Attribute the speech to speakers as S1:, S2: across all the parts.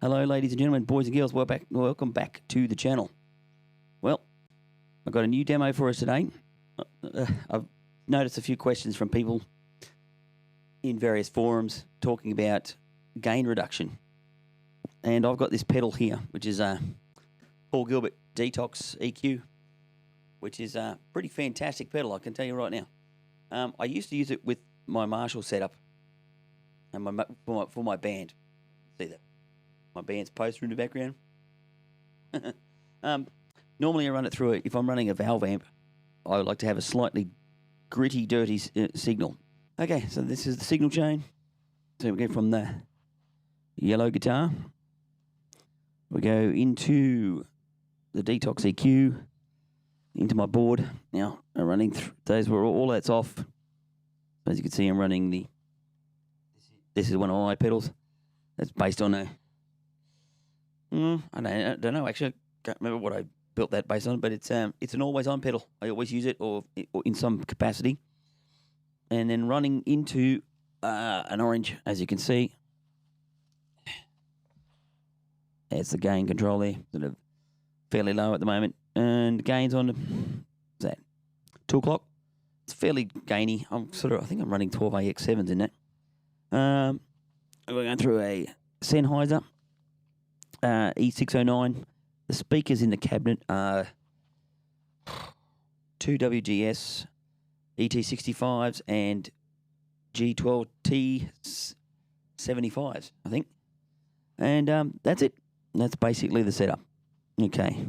S1: Hello, ladies and gentlemen, boys and girls. Welcome back to the channel. Well, I've got a new demo for us today. I've noticed a few questions from people in various forums talking about gain reduction. And I've got this pedal here, which is a Paul Gilbert DETOX EQ, which is a pretty fantastic pedal, I can tell you right now. I used to use it with my Marshall setup and for my band. See that? My band's poster in the background. Normally I run it through it. If I'm running a valve amp, I like to have a slightly gritty, dirty signal. Okay, so this is the signal chain. So we go from the yellow guitar. We go into the DETOX EQ, into my board. Now, I'm running those where all that's off. As you can see, I'm running this is one of my pedals. That's based on a I don't know, actually. I can't remember what I built that based on, but it's an always-on pedal. I always use it or in some capacity. And then running into an orange, as you can see. It's the gain control there, sort of fairly low at the moment. And gains on, what's that, 2 o'clock. It's fairly gainy. I think I'm running 12 AX7s in that. We're going through a Sennheiser E609. The speakers in the cabinet are 2 WGS ET65s and G12T 75s, I think. And that's it. That's basically the setup. Okay.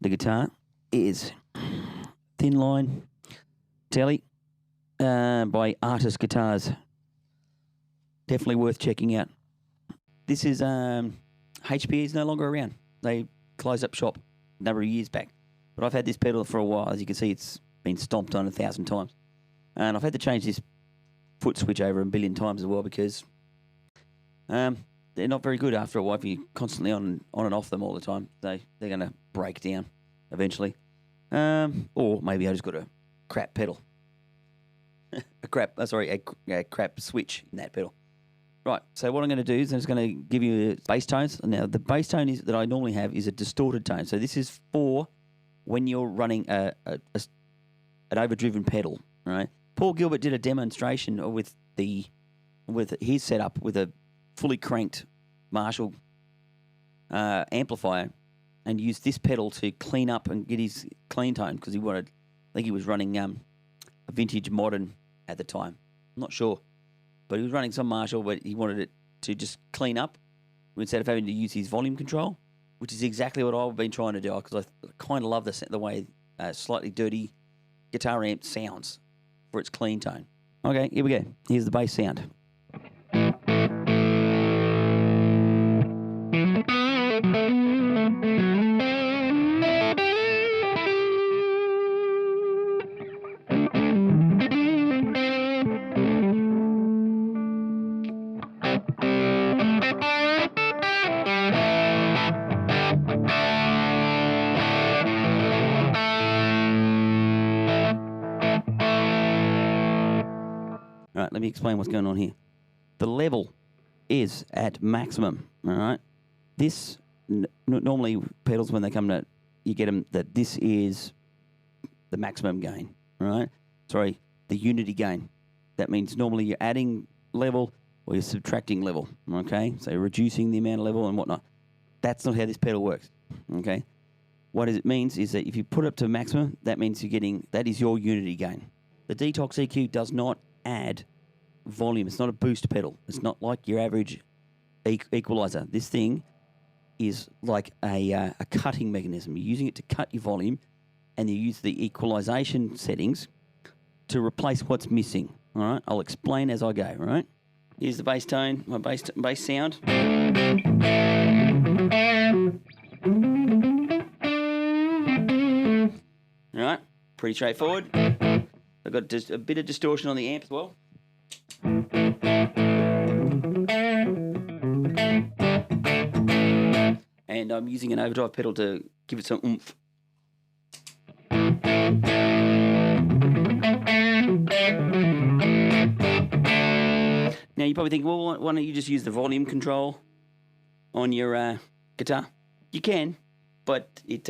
S1: The guitar is Thinline Telly by Artist Guitars. Definitely worth checking out. This is HBE is no longer around. They closed up shop a number of years back. But I've had this pedal for a while. As you can see, it's been stomped on 1,000 times. And I've had to change this foot switch over a billion times as well because they're not very good after a while. If you're constantly on and off them all the time, they're going to break down eventually. Or maybe I just got a crap pedal. a crap switch in that pedal. Right, so what I'm going to do is I'm just going to give you bass tones. Now, the bass tone that I normally have is a distorted tone. So this is for when you're running an overdriven pedal, right? Paul Gilbert did a demonstration with his setup with a fully cranked Marshall amplifier and used this pedal to clean up and get his clean tone because I think he was running a vintage modern at the time. I'm not sure. But he was running some Marshall, but he wanted it to just clean up instead of having to use his volume control, which is exactly what I've been trying to do because I kind of love the way slightly dirty guitar amp sounds for its clean tone. Okay, here we go. Here's the bass sound. All right, let me explain what's going on here. The level is at maximum, all right? This, normally pedals, when they come to, you get them that this is the maximum gain, all right? Sorry, the unity gain. That means normally you're adding level or you're subtracting level, okay? So you're reducing the amount of level and whatnot. That's not how this pedal works, okay? What it means is that if you put it up to maximum, that means that is your unity gain. The DETOX EQ does not add volume. It's not a boost pedal. It's not like your average equalizer. This thing is like a cutting mechanism. You're using it to cut your volume, and you use the equalization settings to replace what's missing. All right, I'll explain as I go. All right, here's the bass tone, my bass sound. All right, pretty straightforward. I've got just a bit of distortion on the amp as well. And I'm using an overdrive pedal to give it some oomph. Now you probably think, well, why don't you just use the volume control on your guitar. You can, but it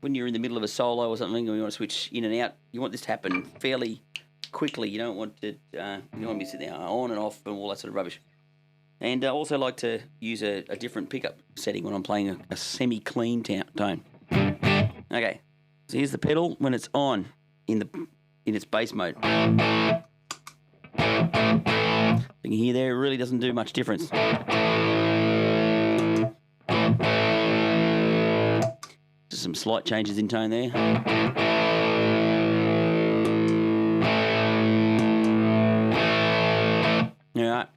S1: when you're in the middle of a solo or something, or you want to switch in and out, you want this to happen fairly quickly. You don't want it. You don't want to be sitting there on and off and all that sort of rubbish. And I also like to use a different pickup setting when I'm playing a semi-clean tone. Okay, so here's the pedal when it's on in its bass mode. You can hear there, it really doesn't do much difference. Just some slight changes in tone there. All right.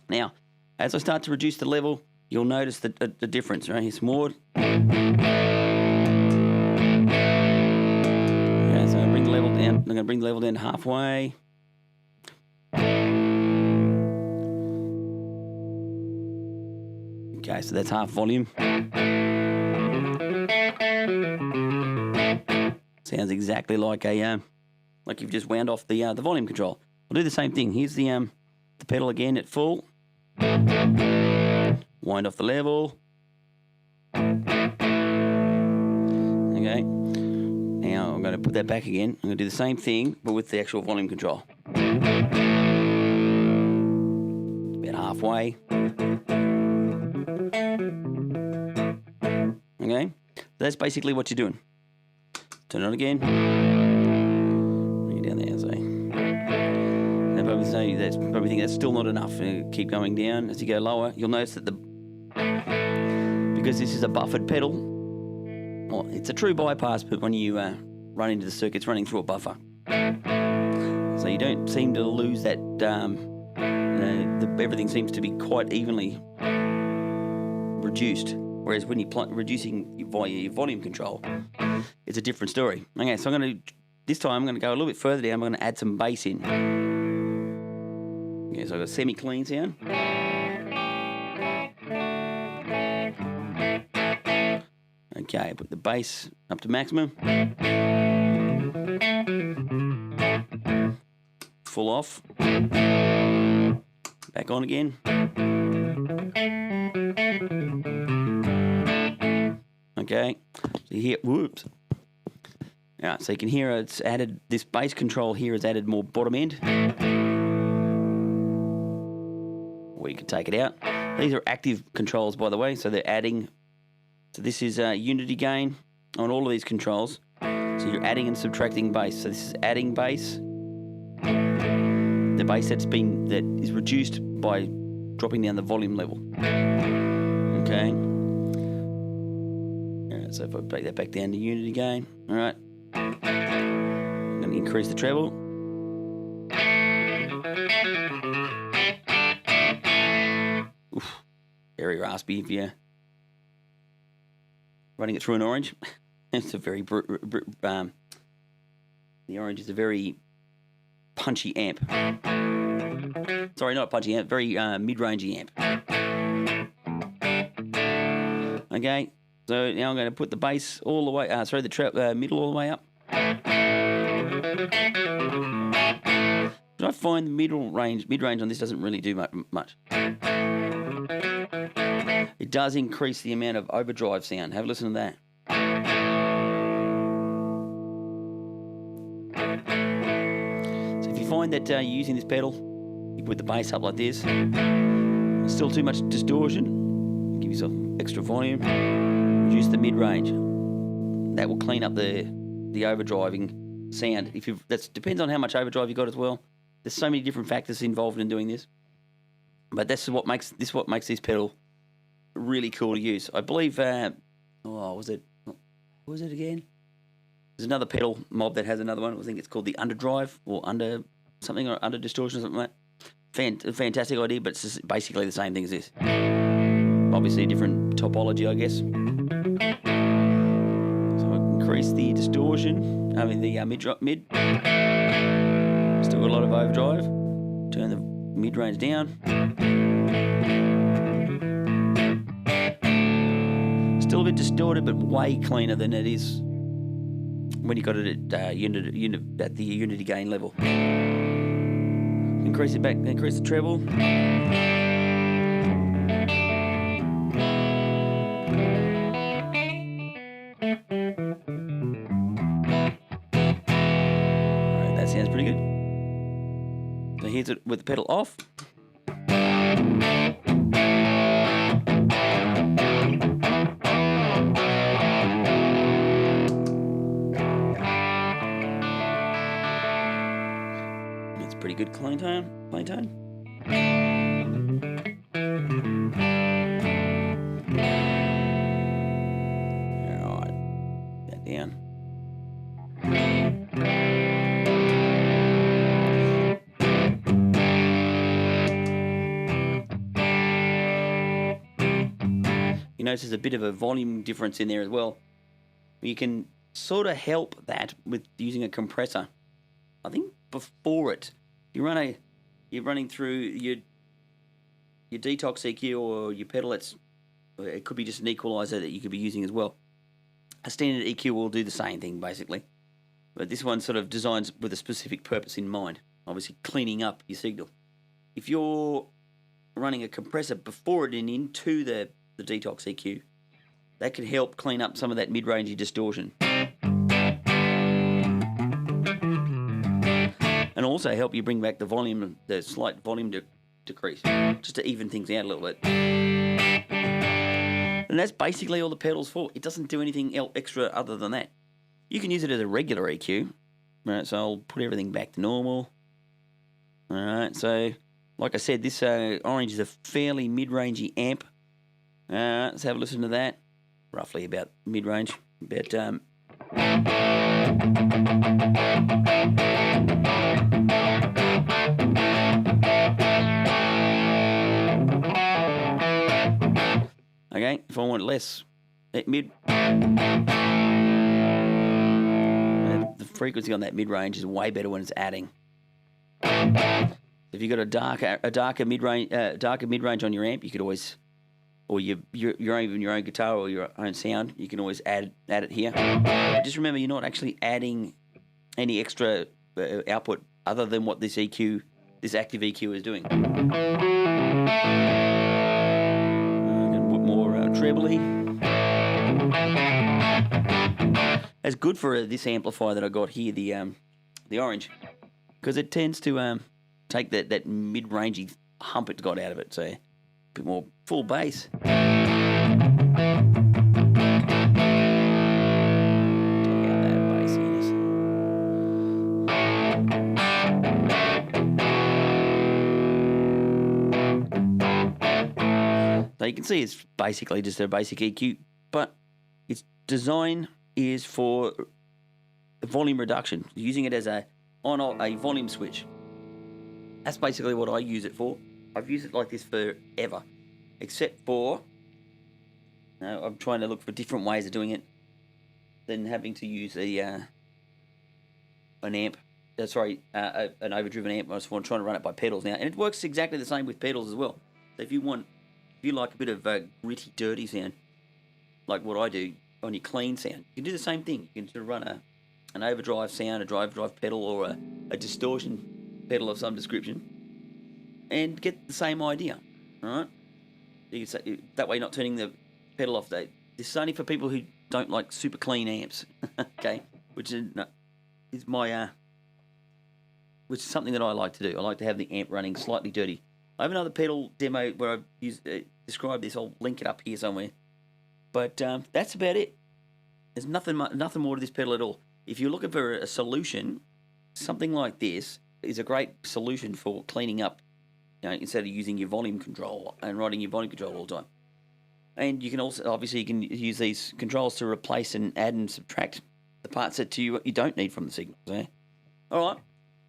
S1: Now, as I start to reduce the level, you'll notice the difference, right? It's more. Okay, so I'm going to bring the level down. I'm going to bring the level down halfway. Okay, so that's half volume. Sounds exactly like like you've just wound off the volume control. I'll do the same thing. Here's the pedal again at full. Wind off the level. Okay. Now I'm going to put that back again. I'm going to do the same thing, but with the actual volume control. About halfway. Okay. That's basically what you're doing. Turn it on again. Bring it down there, so. And probably think that's still not enough. Keep going down as you go lower. You'll notice that because this is a buffered pedal, well, it's a true bypass, but when you run into the circuit, it's running through a buffer. So you don't seem to lose that. Everything seems to be quite evenly reduced. Whereas when you're reducing via your volume control, it's a different story. Okay, so this time I'm going to go a little bit further down. I'm going to add some bass in. Okay, so I've got a semi-clean sound. Okay, put the bass up to maximum. Full off. Back on again. Okay, so you hear, whoops. Alright, so you can hear it's added, this bass control here has added more bottom end. Or you can take it out. These are active controls, by the way, so they're adding. So this is unity gain on all of these controls. So you're adding and subtracting bass. So this is adding bass. The bass that is reduced by dropping down the volume level. Okay. So if I break that back down to unity gain, all right. I'm going to increase the treble. Oof, very raspy if you're running it through an orange. It's a very the orange is a very punchy amp. Sorry, not punchy amp, very mid-rangey amp. Okay. So now I'm going to put the bass all the way, the middle all the way up. But I find the mid-range on this doesn't really do much. It does increase the amount of overdrive sound. Have a listen to that. So if you find that you're using this pedal, you put the bass up like this, there's still too much distortion, give yourself extra volume. Reduce the mid-range. That will clean up the overdriving sound. That depends on how much overdrive you got as well. There's so many different factors involved in doing this, but that's what makes this pedal really cool to use. I believe. Was it again? There's another pedal mob that has another one. I think it's called the underdrive or under something or under distortion or something like that. Fantastic idea, but it's just basically the same thing as this. Obviously a different topology, I guess. So I increase the distortion, the mid. Still got a lot of overdrive. Turn the mid-range down. Still a bit distorted, but way cleaner than it is when you got it at at the unity gain level. Increase it back, increase the treble. sounds pretty good. So here's it with the pedal off. It's pretty good clean tone. Alright, that down. You notice there's a bit of a volume difference in there as well. You can sort of help that with using a compressor. I think before it, you're running through your DETOX EQ or your pedalettes. It could be just an equalizer that you could be using as well. A standard EQ will do the same thing basically, but this one sort of designs with a specific purpose in mind. Obviously, cleaning up your signal. If you're running a compressor before it and into the DETOX EQ, that can help clean up some of that mid-rangey distortion. And also help you bring back the volume, the slight volume decrease, just to even things out a little bit. And that's basically all the pedal's for. It doesn't do anything extra other than that. You can use it as a regular EQ. Right, so I'll put everything back to normal. Alright, so like I said, this orange is a fairly mid-rangey amp. Let's have a listen to that. Roughly about mid-range. About okay, if I want less at mid, the frequency on that mid-range is way better when it's adding. If you've got a darker mid-range on your amp, you could always, or even your own guitar or your own sound, you can always add it here. But just remember, you're not actually adding any extra output other than what this EQ, this active EQ is doing. I'm going to put more trebly. That's good for this amplifier that I got here, the orange, because it tends to take that mid-rangey hump it's got out of it, so a bit more full bass. Check out that bassiness. So you can see it's basically just a basic EQ, but its design is for volume reduction, using it as a on-off, a volume switch. That's basically what I use it for. I've used it like this forever, except for I'm trying to look for different ways of doing it than having to use an amp. An overdriven amp. I just want to try to run it by pedals now, and it works exactly the same with pedals as well. So if you like a bit of gritty, dirty sound, like what I do on your clean sound, you can do the same thing. You can sort of run an overdrive sound, a drive pedal, or a distortion pedal of some description, and get the same idea. All right, you can say, that way you're not turning the pedal off. This is only for people who don't like super clean amps. Okay, which is something that I like to do. I like to have the amp running slightly dirty. I have another pedal demo where I've described this. I'll link it up here somewhere. But that's about it. There's nothing more to this pedal at all. If you're looking for a solution, something like this is a great solution for cleaning up, instead of using your volume control and riding your volume control all the time. And you can also, obviously, you can use these controls to replace and add and subtract the parts that you don't need from the signals. Eh? All right,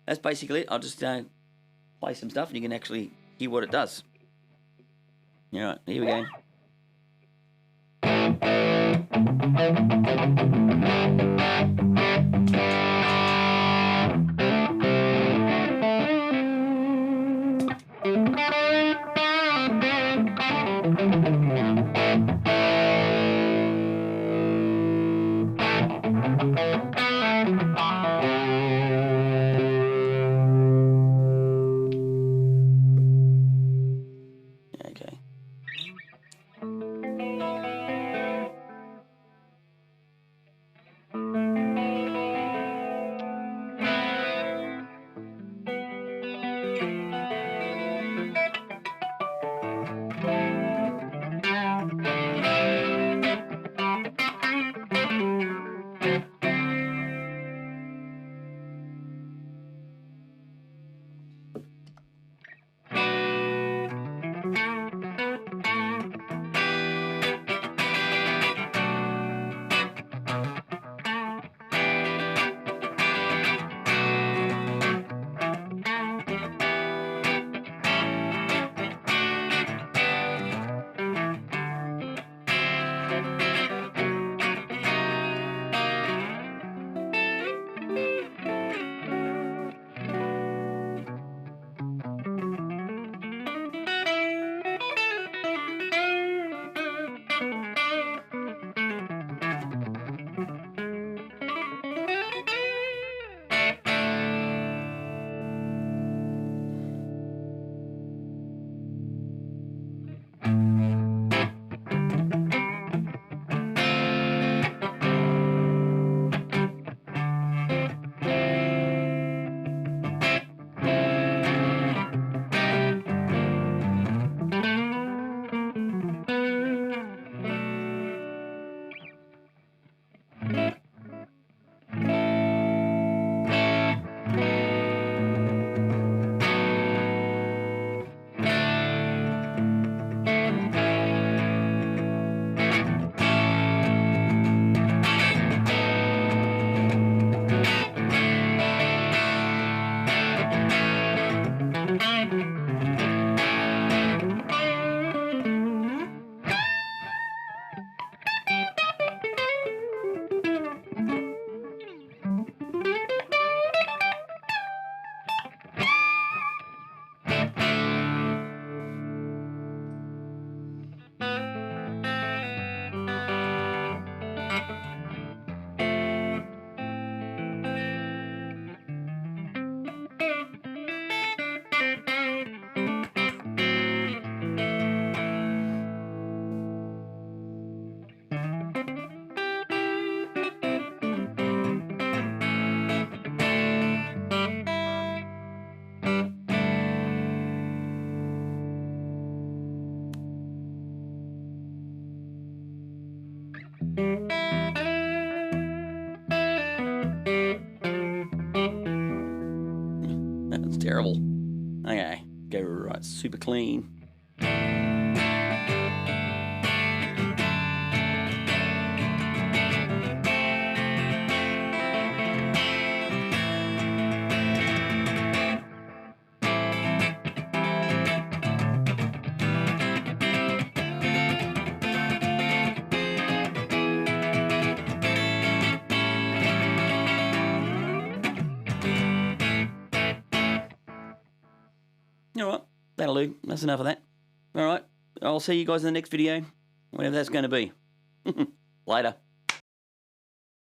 S1: that's basically it. I'll just play some stuff and you can actually hear what it does. All right, here we go. Okay. That's terrible. Okay, go right, super clean. All right, that'll do. That's enough of that. All right, I'll see you guys in the next video, whenever that's going to be. Later.